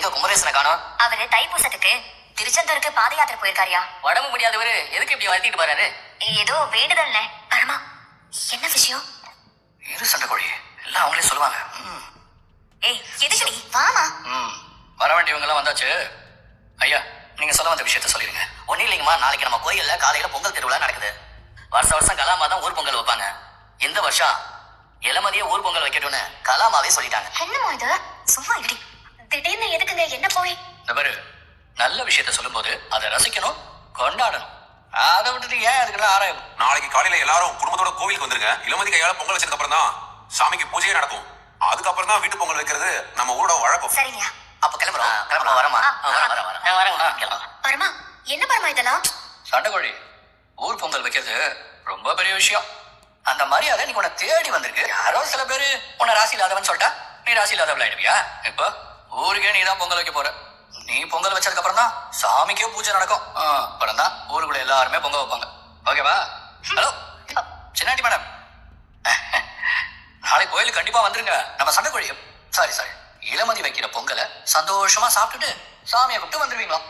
எங்க குமரேசனை காணோம்? அவரு தைப்பூசத்துக்கு திருச்செந்தூருக்கு பாத யாத்திரை போயிருக்காரியா. உடம்பு முடியாதவரு எதுக்கு இப்படி வளர்த்திட்டு போறாரு? ஏதோ வேண்டுதல்ல. பரமா, என்ன விஷயம்? இரு சண்டை கோழி, எல்லாம் அவங்களே சொல்லுவாங்க. ஏய், எதுக்குடி? வாமா. வர வேண்டியவங்க எல்லாம் வந்தாச்சு. ஐயா, நீங்க சொல்ல வந்த விஷயத்த சொல்லிருங்க. ஒன்னும் இல்லைங்கம்மா, நாளைக்கு நம்ம கோயில்ல காலையில பொங்கல் திருவிழா நடக்குது. வருஷம் கலாமா தான் ஊர் பொங்கல் வைப்பாங்க. இந்த வருஷம் இளமதிய ஊர் பொங்கல் வைக்கட்டும்னு கலாமாவே சொல்லிட்டாங்க. என்னமோ இது? சும்மா இடி. திடீர்னு எதுக்குங்க? என்ன போய்? இந்த பாரு, நல்ல விஷயத்த சொல்லும் போது அதை ரசிக்கணும், கொண்டாடணும். அதை விட்டுட்டு ஏன் அதுக்கெல்லாம் ஆராயம்? நாளைக்கு காலையில எல்லாரும் குடும்பத்தோட கோவிலுக்கு வந்துருங்க. இளமதி கையால பொங்கல் வச்சதுக்கு அப்புறம் தான் சாமிக்கு பூஜையே நடக்கும். அதுக்கப்புறம் தான் வீட்டு பொங்கல் வைக்கிறது நம்ம ஊரோட வழக்கம். சரிங்க. அப்ப கிளம்புறோம். வரமா? வரேன். பரமா, என்ன பரமா இதெல்லாம்? சண்டைக்கோழி, ஊர் பொங்கல் வைக்கிறது ரொம்ப பெரிய விஷயம். அந்த மரியாதை நீ உன்னை தேடி வந்திருக்கு. யாரோ சில பேரு உன்னை ராசி இல்லாதவன் சொல்லிட்டா நீ ராசி இல்லாதவள் ஆயிடுவியா? இப்போ ஊருக்கே நீ தான் பொங்கல் வைக்க போற. நீ பொங்கல் வச்சதுக்கு அப்புறம் தான் சாமிக்கே பூஜை நடக்கும். அப்புறம் தான் ஊருக்குள்ள எல்லாருமே பொங்கல் வைப்பாங்க. ஓகேவா? ஹலோ சின்னாட்டி மேடம், நாளை கோயிலுக்கு கண்டிப்பா வந்துருங்க. நம்ம சண்டைக்கோழி சாரி இளமதி வைக்கிற பொங்கலை சந்தோஷமா சாப்பிட்டுட்டு சாமியை கூப்பிட்டு வந்துருவீங்களா?